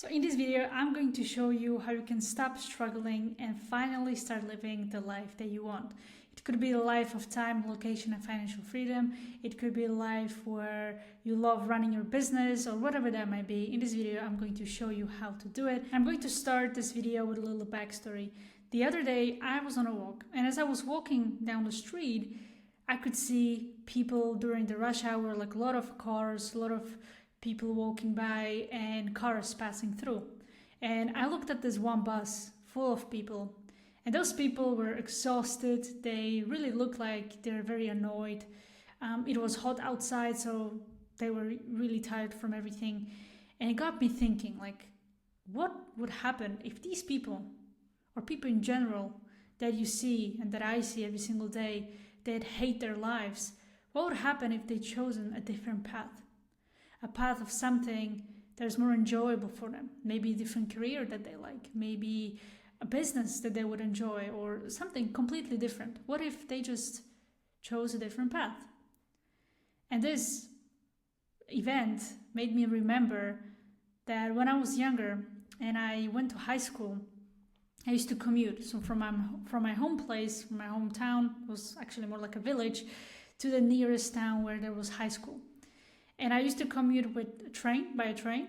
So in this video, I'm going to show you how you can stop struggling and finally start living the life that you want. It could be a life of time, location, and financial freedom. It could be a life where you love running your business or whatever that might be. In this video, I'm going to show you how to do it. I'm going to start this video with a little backstory. The other day, I was on a walk, and as I was walking down the street, I could see people during the rush hour, like a lot of cars, a lot of people walking by and cars passing through. And I looked at this one bus full of people, and those people were exhausted. They really looked like they're very annoyed. It was hot outside, so they were really tired from everything. And it got me thinking, like, what would happen if these people, or people in general that you see and that I see every single day, that hate their lives, what would happen if they chosen a different path? A path of something that is more enjoyable for them. Maybe a different career that they like. Maybe a business that they would enjoy, or something completely different. What if they just chose a different path? And this event made me remember that when I was younger and I went to high school, I used to commute. So from my home place, from my hometown, it was actually more like a village, to the nearest town where there was high school. And I used to commute by a train.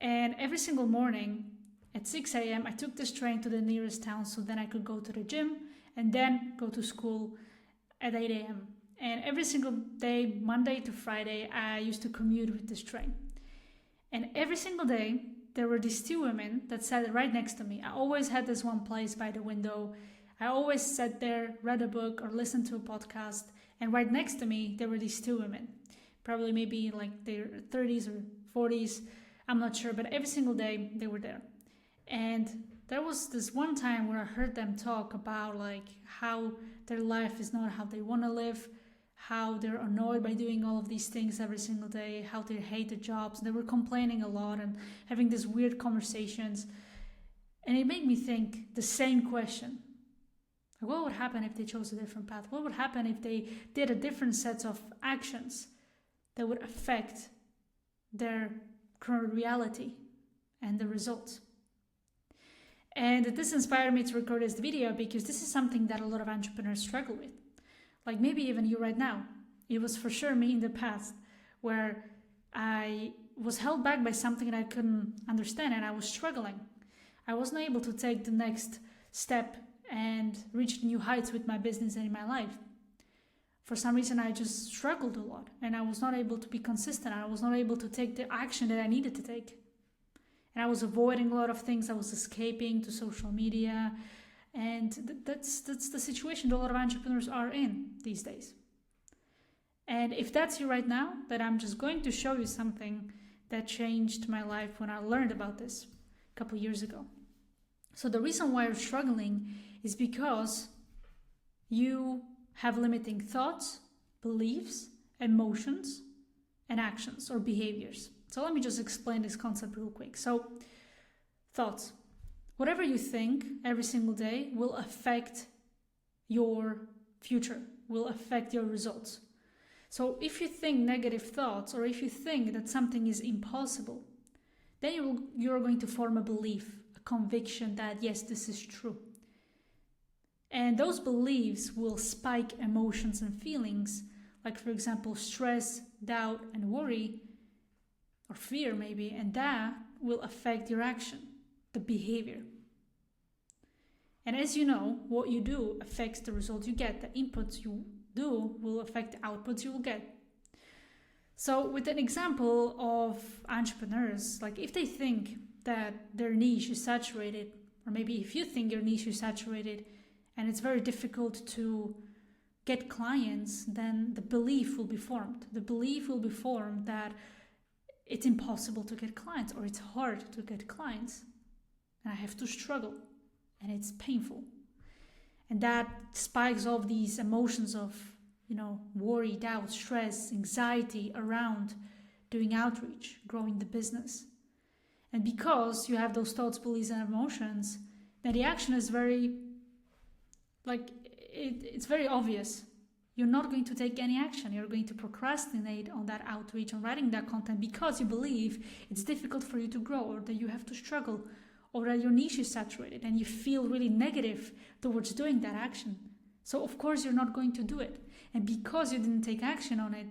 And every single morning at 6 a.m., I took this train to the nearest town so then I could go to the gym and then go to school at 8 a.m. And every single day, Monday to Friday, I used to commute with this train. And every single day, there were these two women that sat right next to me. I always had this one place by the window. I always sat there, read a book or listened to a podcast. And right next to me, there were these two women. Probably maybe like their 30s or 40s, I'm not sure, but every single day they were there. And there was this one time where I heard them talk about like how their life is not how they want to live, how they're annoyed by doing all of these things every single day, how they hate the jobs. They were complaining a lot and having these weird conversations. And it made me think the same question. What would happen if they chose a different path? What would happen if they did a different set of actions that would affect their current reality and the results? And this inspired me to record this video because this is something that a lot of entrepreneurs struggle with. Like maybe even you right now. It was for sure me in the past where I was held back by something that I couldn't understand and I was struggling. I wasn't able to take the next step and reach new heights with my business and in my life. For some reason, I just struggled a lot and I was not able to be consistent. I was not able to take the action that I needed to take. And I was avoiding a lot of things. I was escaping to social media. And that's the situation that a lot of entrepreneurs are in these days. And if that's you right now, then I'm just going to show you something that changed my life when I learned about this a couple years ago. So the reason why you're struggling is because you have limiting thoughts, beliefs, emotions, and actions or behaviors. So let me just explain this concept real quick. So thoughts. Whatever you think every single day will affect your future, will affect your results. So if you think negative thoughts or if you think that something is impossible, then you're going to form a belief, a conviction that yes, this is true. And those beliefs will spike emotions and feelings, like for example, stress, doubt, and worry, or fear maybe, and that will affect your action, the behavior. And as you know, what you do affects the results you get. The inputs you do will affect the outputs you will get. So with an example of entrepreneurs, like if they think that their niche is saturated, or maybe if you think your niche is saturated, and it's very difficult to get clients, then the belief will be formed. The belief will be formed that it's impossible to get clients or it's hard to get clients. And I have to struggle and it's painful. And that spikes off these emotions of, worry, doubt, stress, anxiety around doing outreach, growing the business. And because you have those thoughts, beliefs, and emotions, then the action is it's very obvious. you're not going to take any action. You're going to procrastinate on that outreach, on writing that content, because you believe it's difficult for you to grow, or that you have to struggle, or that your niche is saturated and you feel really negative towards doing that action. So of course you're not going to do it. And because you didn't take action on it,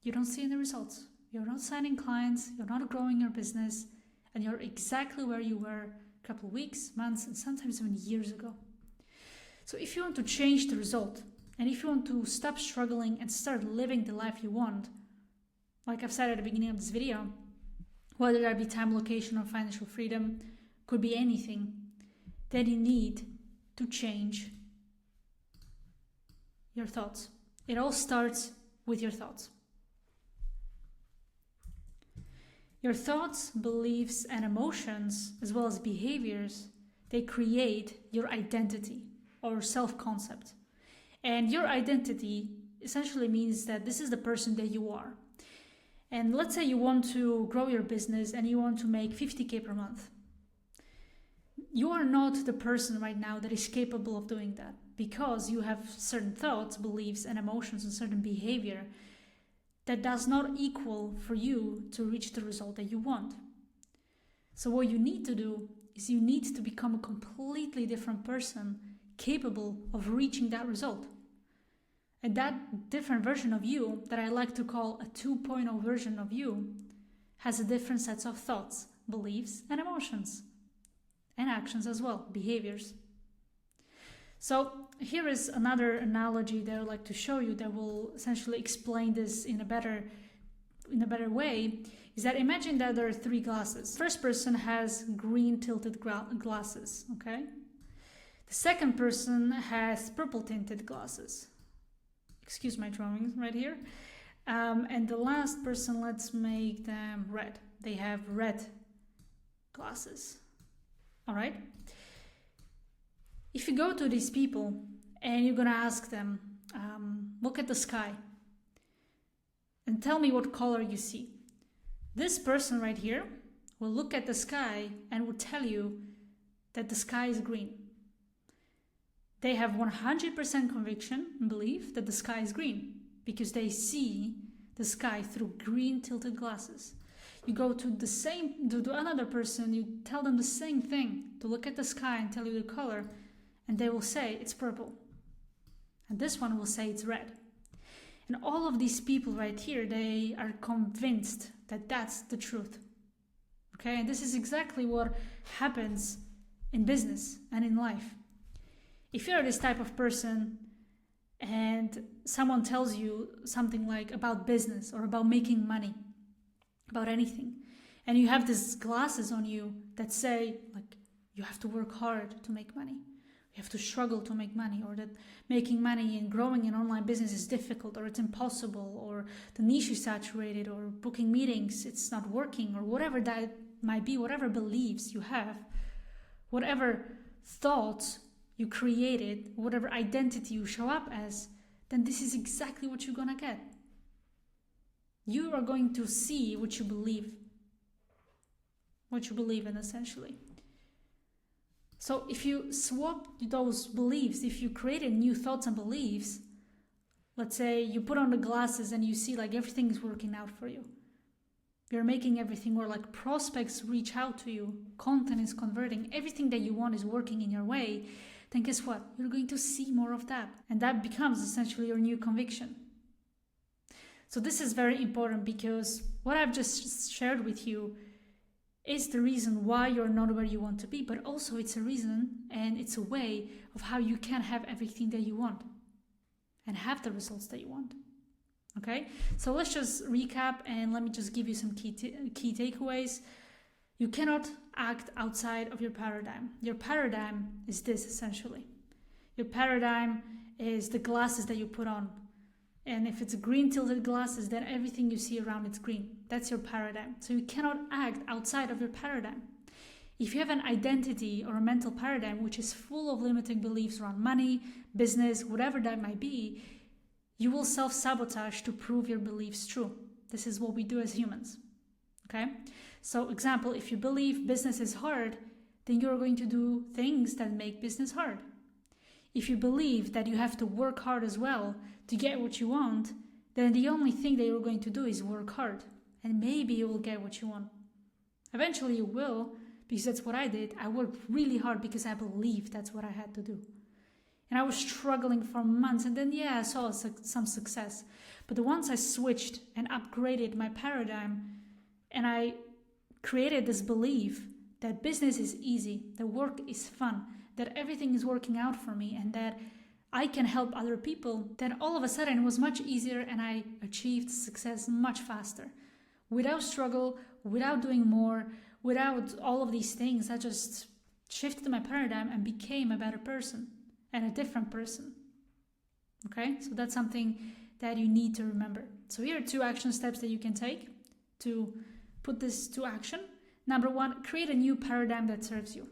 you don't see any results. You're not signing clients, you're not growing your business, and you're exactly where you were a couple of weeks, months, and sometimes even years ago. So if you want to change the result, and if you want to stop struggling and start living the life you want, like I've said at the beginning of this video, whether that be time, location, or financial freedom, could be anything, then you need to change your thoughts. It all starts with your thoughts. Your thoughts, beliefs, and emotions, as well as behaviors, they create your identity or self-concept. And your identity essentially means that this is the person that you are. And let's say you want to grow your business and you want to make 50K per month. You are not the person right now that is capable of doing that, because you have certain thoughts, beliefs, and emotions and certain behavior that does not equal for you to reach the result that you want. So what you need to do is you need to become a completely different person capable of reaching that result. And that different version of you, that I like to call a 2.0 version of you, has a different set of thoughts, beliefs, and emotions. And actions as well, behaviors. So here is another analogy that I'd like to show you that will essentially explain this in a better way, is that imagine that there are 3 glasses. First person has green tilted glasses, okay? The second person has purple tinted glasses. Excuse my drawings right here. And the last person, let's make them red. They have red glasses. All right. If you go to these people and you're going to ask them, look at the sky and tell me what color you see. This person right here will look at the sky and will tell you that the sky is green. They have 100% conviction and belief that the sky is green because they see the sky through green tilted glasses. You go to another person, you tell them the same thing, to look at the sky and tell you the color, and they will say it's purple. And this one will say it's red. And all of these people right here, they are convinced that that's the truth. Okay, and this is exactly what happens in business and in life. If you're this type of person and someone tells you something like about business or about making money, about anything, and you have these glasses on you that say like you have to work hard to make money, you have to struggle to make money, or that making money and growing an online business is difficult, or it's impossible, or the niche is saturated, or booking meetings, it's not working, or whatever that might be, whatever beliefs you have, whatever thoughts you created, whatever identity you show up as, then this is exactly what you're gonna get. You are going to see what you believe in, essentially. So if you swap those beliefs, if you created new thoughts and beliefs, let's say you put on the glasses and you see like everything is working out for you. You're making everything, or like prospects reach out to you, content is converting, everything that you want is working in your way, then guess what? You're going to see more of that. And that becomes essentially your new conviction. So this is very important, because what I've just shared with you is the reason why you're not where you want to be, but also it's a reason and it's a way of how you can have everything that you want and have the results that you want. Okay, so let's just recap and let me just give you some key takeaways. You cannot act outside of your paradigm. Your paradigm is this, essentially. Your paradigm is the glasses that you put on. And if it's green tilted glasses, then everything you see around it's green. That's your paradigm. So you cannot act outside of your paradigm. If you have an identity or a mental paradigm which is full of limiting beliefs around money, business, whatever that might be, you will self-sabotage to prove your beliefs true. This is what we do as humans. Okay? So example, if you believe business is hard, then you're going to do things that make business hard. if you believe that you have to work hard as well to get what you want, then the only thing that you're going to do is work hard. And maybe you will get what you want. Eventually you will, because that's what I did. I worked really hard because I believed that's what I had to do. And I was struggling for months, and then I saw some success. But once I switched and upgraded my paradigm, and I created this belief that business is easy, that work is fun, that everything is working out for me, and that I can help other people, then all of a sudden it was much easier and I achieved success much faster. Without struggle, without doing more, without all of these things, I just shifted my paradigm and became a better person and a different person. Okay, so that's something that you need to remember. So here are 2 action steps that you can take to put this to action. Number 1, create a new paradigm that serves you.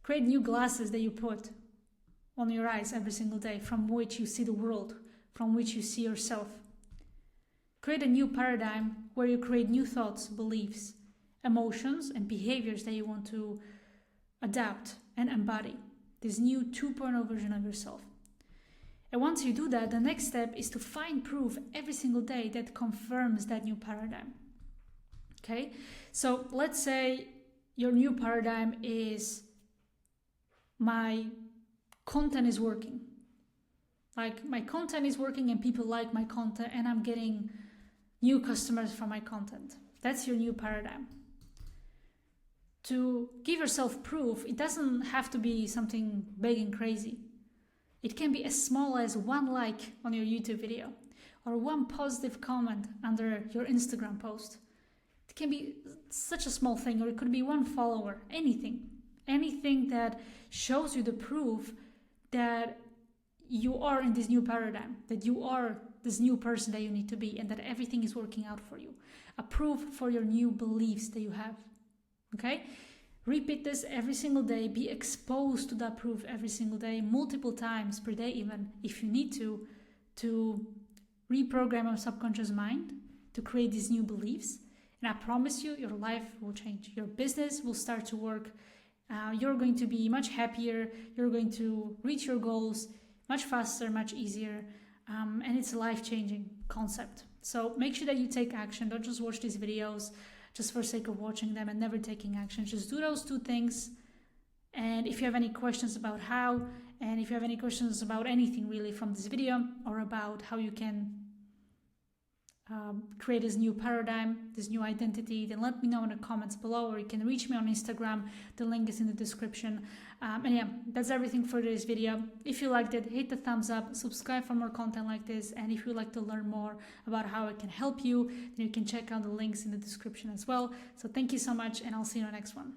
Create new glasses that you put on your eyes every single day, from which you see the world, from which you see yourself. Create a new paradigm where you create new thoughts, beliefs, emotions, and behaviors that you want to adapt and embody. This new 2.0 version of yourself. And once you do that, the next step is to find proof every single day that confirms that new paradigm. Okay? So let's say your new paradigm is, my content is working. Like, my content is working and people like my content and I'm getting new customers from my content. That's your new paradigm. To give yourself proof, it doesn't have to be something big and crazy. It can be as small as 1 like on your YouTube video or 1 positive comment under your Instagram post. It can be such a small thing, or it could be 1 follower, anything. Anything that shows you the proof that you are in this new paradigm, that you are this new person that you need to be, and that everything is working out for you. A proof for your new beliefs that you have. Okay? Repeat this every single day. Be exposed to that proof every single day, multiple times per day even, if you need to reprogram your subconscious mind to create these new beliefs. And I promise you, your life will change. Your business will start to work. You're going to be much happier. You're going to reach your goals much faster, much easier. And it's a life-changing concept. So make sure that you take action. Don't just watch these videos just for sake of watching them and never taking action. Just do those 2 things. And if you have any questions about how, and if you have any questions about anything really from this video, or about how you can create this new paradigm, this new identity, then let me know in the comments below, or you can reach me on Instagram. The link is in the description. And that's everything for this video. If you liked it, hit the thumbs up, subscribe for more content like this, and if you'd like to learn more about how I can help you, then you can check out the links in the description as well. So thank you so much, and I'll see you in the next one.